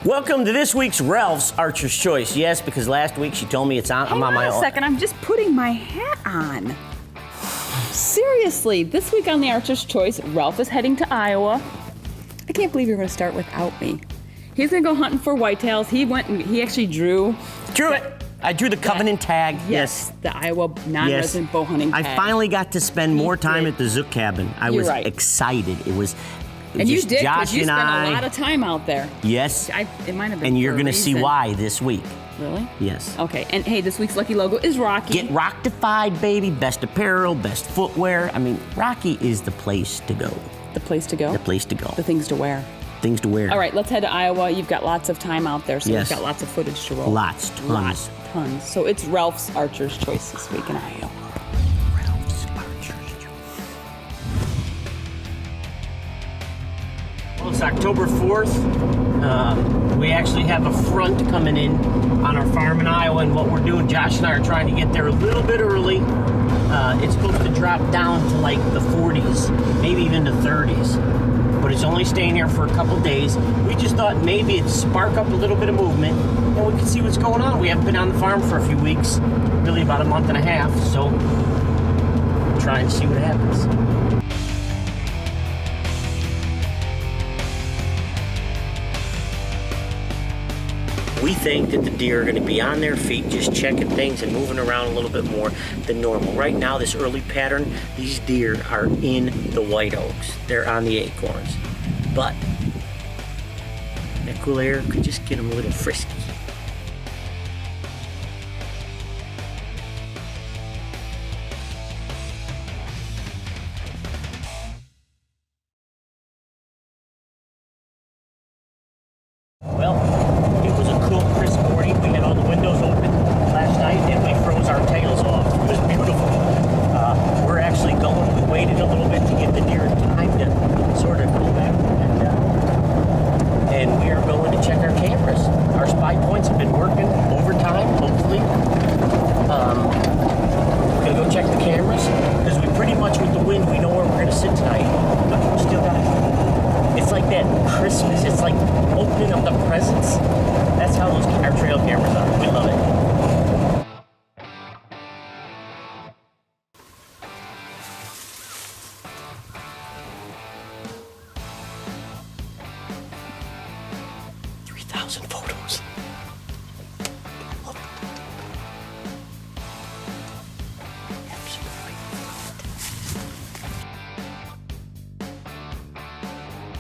Welcome to this week's Ralph's Archer's Choice. Yes, because last week she told me it's on. I'm on my own. Hang on a second, I'm just putting my hat on. Seriously, this week on the Archer's Choice, Ralph is heading to Iowa. I can't believe you're going to start without me. He's going to go hunting for whitetails. He actually drew. Drew it. I drew the covenant tag. Yes. The Iowa non-resident bow hunting tag. I finally got to spend more time at the Zook cabin. I was excited. It was. And you did, Josh because you and spent I, a lot of time out there. Yes. It might have been. And you're going to reason. see why this week. Really? Yes. Okay. And hey, this week's lucky logo is Rocky. Get Rocktified, baby. Best apparel, best footwear. I mean, Rocky is the place to go. The place to go? The place to go. The things to wear. Things to wear. All right, let's head to Iowa. You've got lots of time out there, so Yes. we've got lots of footage to roll. Lots, tons. Tons. So it's Ralph's Archer's Choice this week in Iowa. Ralph's Archer's Choice. Well, it's October 4th. We actually have a front coming in on our farm in Iowa, and what we're doing, Josh and I are trying to get there a little bit early. It's supposed to drop down to like the 40s, maybe even the 30s. But it's only staying here for a couple days. We just thought maybe it'd spark up a little bit of movement and we could see what's going on. We haven't been on the farm for a few weeks, really about a month and a half, so we'll try and see what happens. We think that the deer are going to be on their feet, just checking things and moving around a little bit more than normal. Right now, this early pattern, these deer are in the white oaks. They're on the acorns. But that cool air could just get them a little frisky. Well, it was a cool, crisp morning. We had all the windows open last night and we froze our tails off. It was beautiful. We're actually going. We waited a little bit to give the deer time to sort of cool back. And we are going to check our cameras. Our spy points have been working overtime, hopefully. We're going to go check the cameras because we pretty much, with the wind, we know where we're going to sit tonight. But we still got to. It's like that Christmas. It's like opening up the presents. That's how our trail cameras are. We love it. 3,000 photos. I love it. Absolutely.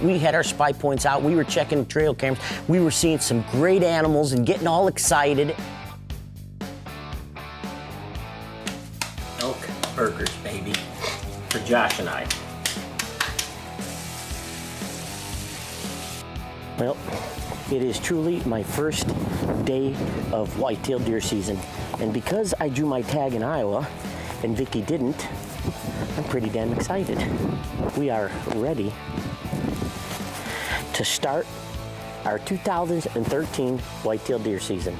We had our spy points out. We were checking trail cameras. We were seeing some great animals and getting all excited. Elk burgers, baby, for Josh and I. Well, it is truly my first day of whitetail deer season. And because I drew my tag in Iowa and Vicky didn't, I'm pretty damn excited. We are ready to start our 2013 whitetail deer season.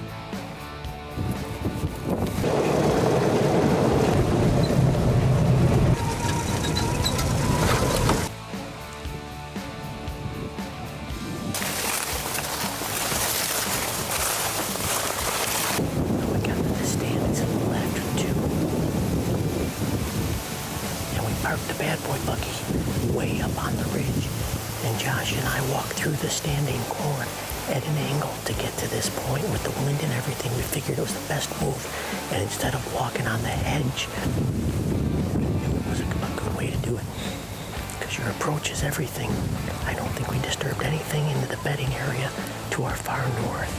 We got to the stand, it's a little after 2. And we parked the bad boy buggy way up on the ridge. And Josh and I walked through the standing corn at an angle to get to this point with the wind and everything. We figured it was the best move. And instead of walking on the edge, it was a good way to do it. Because your approach is everything. I don't think we disturbed anything into the bedding area to our far north.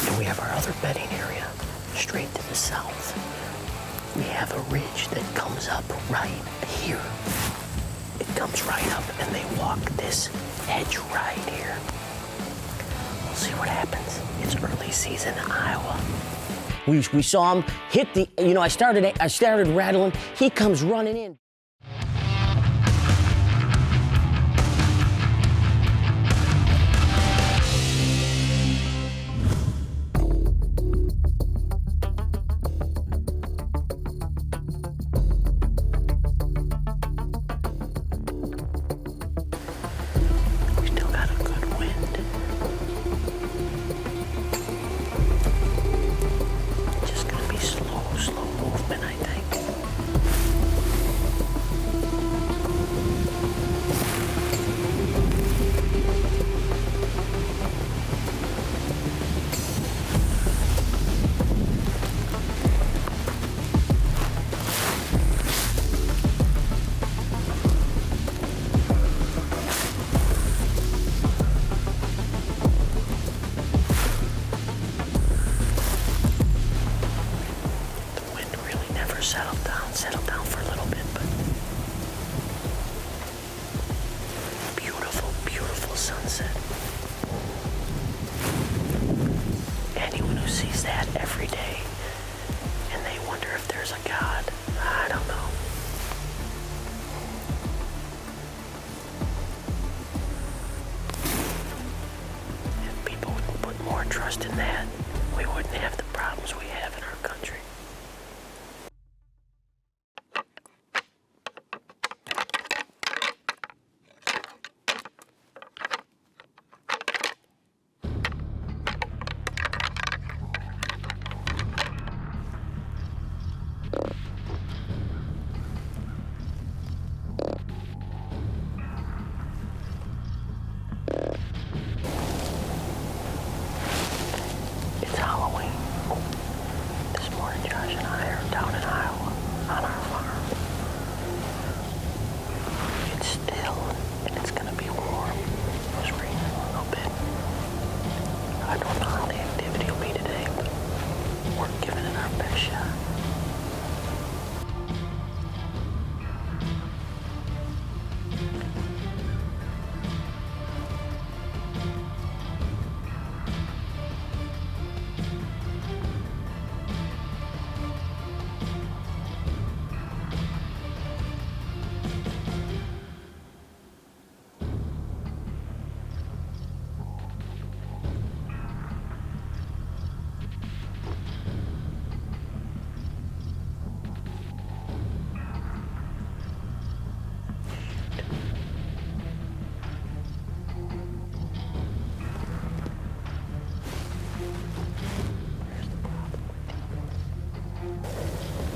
And we have our other bedding area straight to the south. We have a ridge that comes up right here. It comes right up and they walk this edge right here. We'll see what happens. It's early season in Iowa. We saw him hit the, I started rattling. He comes running in. trust in that, we wouldn't have the problems we have in our country. It's Halloween. This morning, Josh and I are down in Iowa on our farm. It's still and it's gonna be warm. It was raining a little bit. I don't know how the activity will be today, but we're giving it our best shot.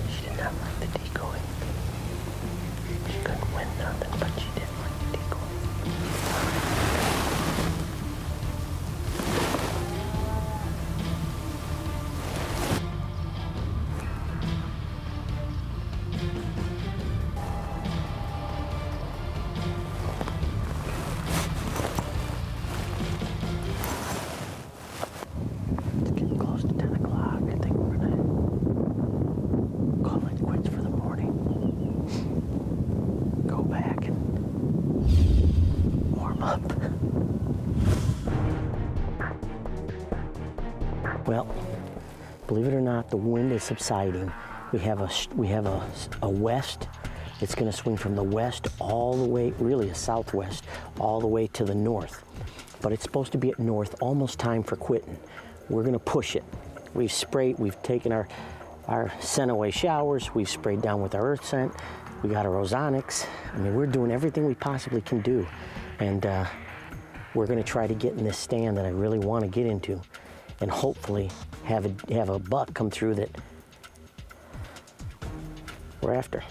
She did not like the decoy. She couldn't win nothing, but she didn't like the decoy. It's getting close to 10 o'clock. I think we're gonna call it quits for the morning. Go back and warm up. Well, believe it or not, the wind is subsiding. We have a west. It's going to swing from the west all the way, really a southwest, all the way to the north. But it's supposed to be at north, almost time for quitting. We're going to push it. We've taken our scent away showers. We've sprayed down with our earth scent. We got our ozonics. I mean, we're doing everything we possibly can do. And we're going to try to get in this stand that I really want to get into, and hopefully have a buck come through that we're after.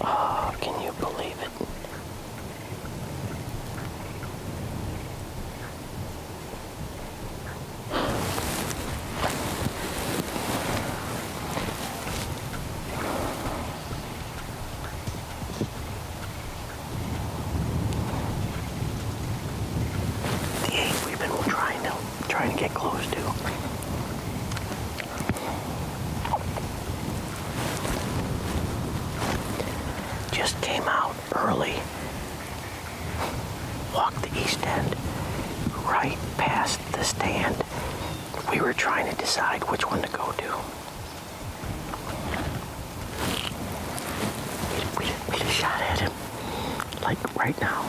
Oh, can you believe it? The 8 we've been trying to get close to. Just came out early, walked the east end, right past the stand. We were trying to decide which one to go to. We just shot at him, like right now.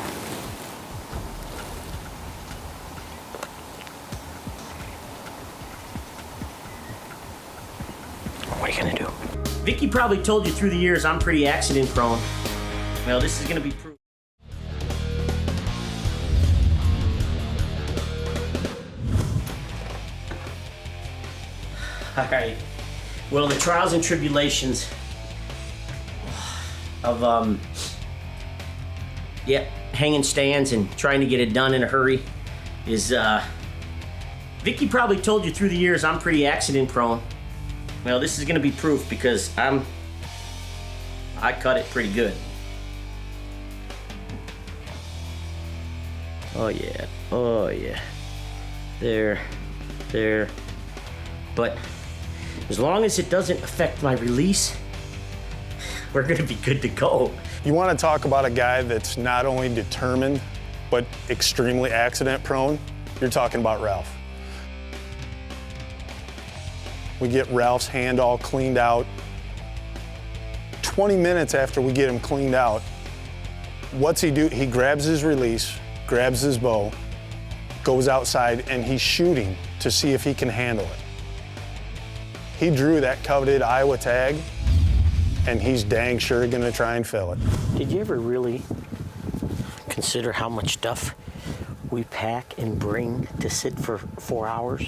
What are you gonna do? Vicky probably told you through the years I'm pretty accident prone. Well, this is gonna be proof. All right. Well, the trials and tribulations of hanging stands and trying to get it done in a hurry is Vicky probably told you through the years I'm pretty accident prone. Well, this is gonna be proof because I cut it pretty good. Oh yeah, oh yeah. There. But as long as it doesn't affect my release, we're gonna be good to go. You want to talk about a guy that's not only determined, but extremely accident prone? You're talking about Ralph. We get Ralph's hand all cleaned out. 20 minutes after we get him cleaned out, what's he do? He grabs his release, grabs his bow, goes outside, and he's shooting to see if he can handle it. He drew that coveted Iowa tag, and he's dang sure gonna try and fill it. Did you ever really consider how much stuff we pack and bring to sit for 4 hours?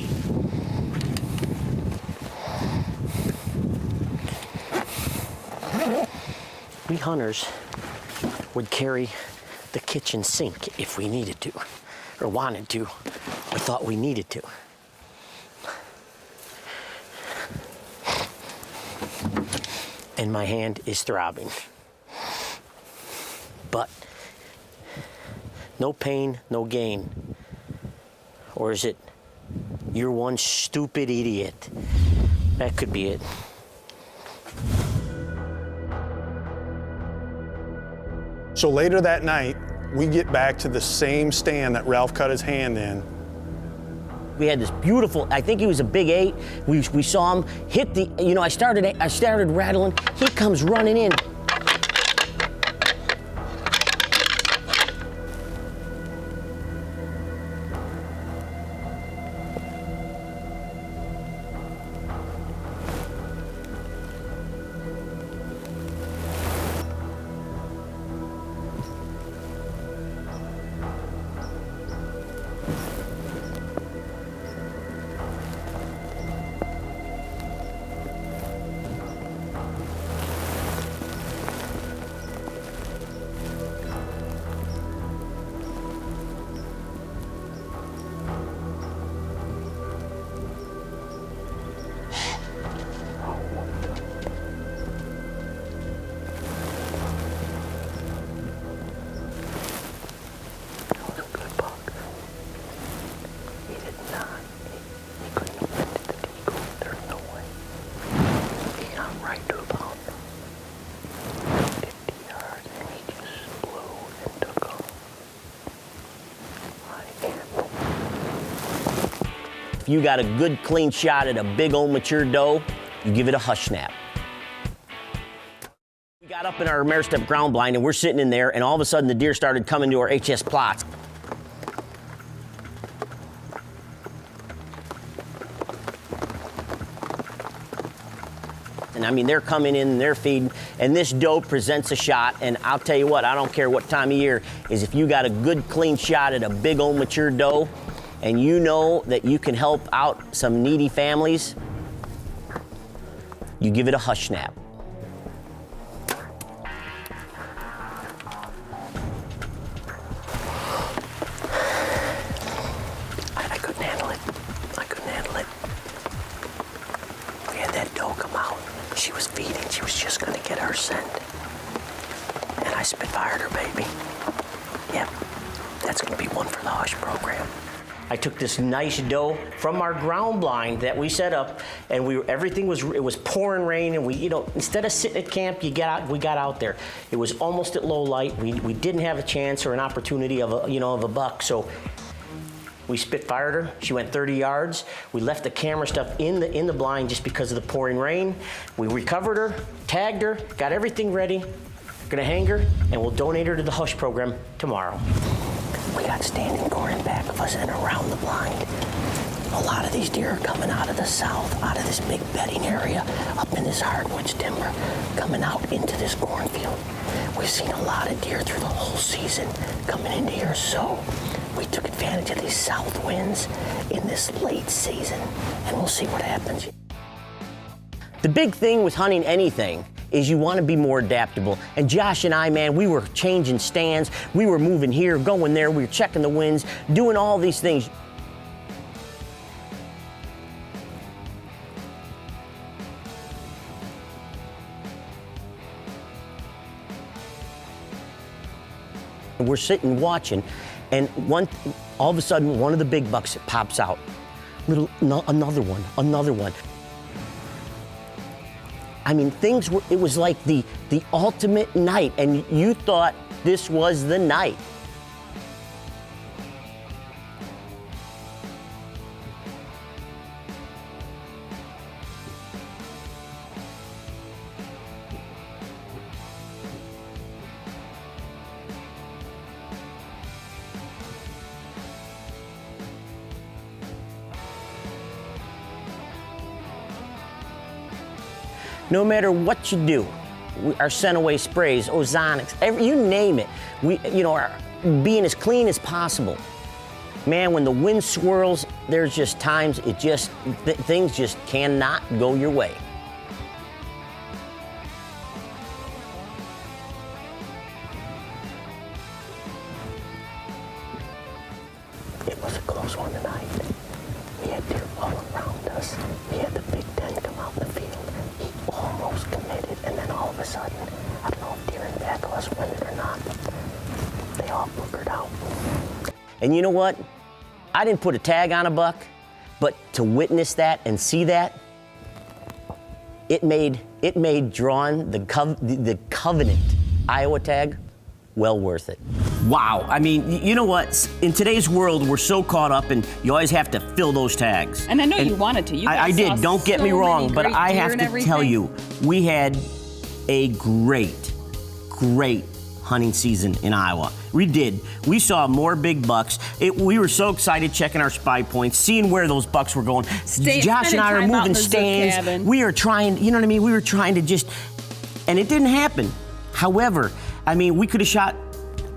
We hunters would carry the kitchen sink if we needed to, or wanted to, or thought we needed to. And my hand is throbbing. But no pain, no gain. Or is it, you're one stupid idiot? That could be it. So later that night, we get back to the same stand that Ralph cut his hand in. We had this beautiful, I think he was a big 8. We saw him hit the, I started rattling. He comes running in. If you got a good clean shot at a big old mature doe, you give it a hush snap. We got up in our mare step ground blind and we're sitting in there and all of a sudden the deer started coming to our HS plots. And I mean, they're coming in and they're feeding, and this doe presents a shot, and I'll tell you what, I don't care what time of year, is if you got a good clean shot at a big old mature doe, and you know that you can help out some needy families, you give it a hush snap. I couldn't handle it. I couldn't handle it. We had that doe come out. She was feeding. She was just gonna get her scent. And I spitfired her, baby. Yep, that's gonna be one for the hush program. I took this nice doe from our ground blind that we set up, and it was pouring rain, and instead of sitting at camp, we got out there. It was almost at low light. We didn't have a chance or an opportunity of a buck, so we spitfired her. She went 30 yards. We left the camera stuff in the blind just because of the pouring rain. We recovered her, tagged her, got everything ready. We're gonna hang her, and we'll donate her to the hush program tomorrow. We got standing corn in back of us and around the blind. A lot of these deer are coming out of the south, out of this big bedding area, up in this hardwoods timber, coming out into this cornfield. We've seen a lot of deer through the whole season coming into here, so we took advantage of these south winds in this late season, and we'll see what happens. The big thing with hunting anything is you want to be more adaptable. And Josh and I, man, we were changing stands. We were moving here, going there. We were checking the winds, doing all these things. We're sitting watching, and all of a sudden, one of the big bucks pops out. Another one. I mean, it was like the ultimate night, and you thought this was the night. No matter what you do, our Scentaway sprays, ozonics, you name it, are being as clean as possible. Man, when the wind swirls, there's just times things just cannot go your way. It was a close one tonight. We had deer all around us. We had the Big Ten come out in the field. He almost committed, and then all of a sudden, I don't know if deer in back of us win it or not, but they all boogered out. And you know what? I didn't put a tag on a buck, but to witness that and see that, it made drawing the Covenant Iowa tag well worth it. Wow. I mean, you know what? In today's world, we're so caught up, and you always have to fill those tags. And I know you wanted to. I did. Don't get me wrong, but I have to tell you, we had a great hunting season in Iowa. We did. We saw more big bucks. We were so excited checking our spy points, seeing where those bucks were going. Josh and I are moving stands. We are trying, you know what I mean? We were trying to just, and it didn't happen. However, I mean, we could have shot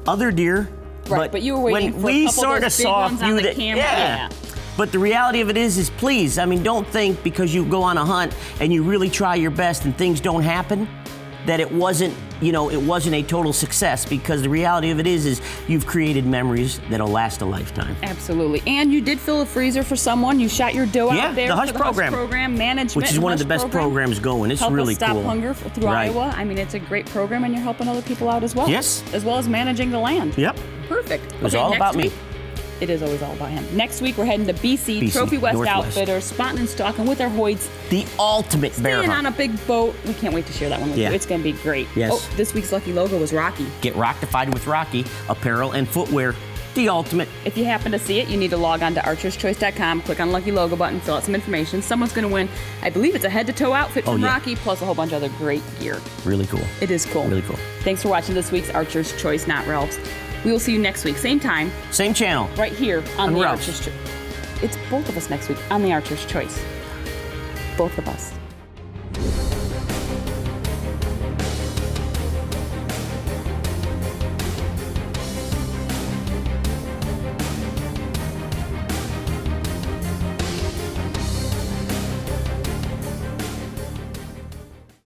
other deer. Right, but you were waiting for a couple of those big ones on the camera. Yeah. But the reality of it is please, I mean, don't think because you go on a hunt and you really try your best and things don't happen, that it wasn't a total success, because the reality of it is you've created memories that'll last a lifetime. Absolutely. And you did fill a freezer for someone. You shot your doe out there the for Hush the program. Hush program management, which is one of the best programs going. It's Help really us stop cool. hunger through Iowa. I mean, it's a great program, and you're helping other people out as well. Yes. As well as managing the land. Yep. Perfect. It was all about me. It is always all about him. Next week, we're heading to BC Trophy West Northwest. Outfitters, spotting and stalking with our Hoyts. The ultimate bear Staying hunt. on a big boat. We can't wait to share that one with you. It's going to be great. Yes. Oh, this week's lucky logo was Rocky. Get Rocktified with Rocky, apparel and footwear. The ultimate. If you happen to see it, you need to log on to archerschoice.com, click on the lucky logo button, fill out some information. Someone's going to win. I believe it's a head-to-toe outfit from Rocky, plus a whole bunch of other great gear. Really cool. It is cool. Really cool. Thanks for watching this week's Archer's Choice, not Ralph's. We will see you next week, same time. Same channel. Right here on the Ralph's. Archer's Choice. It's both of us next week on the Archer's Choice. Both of us.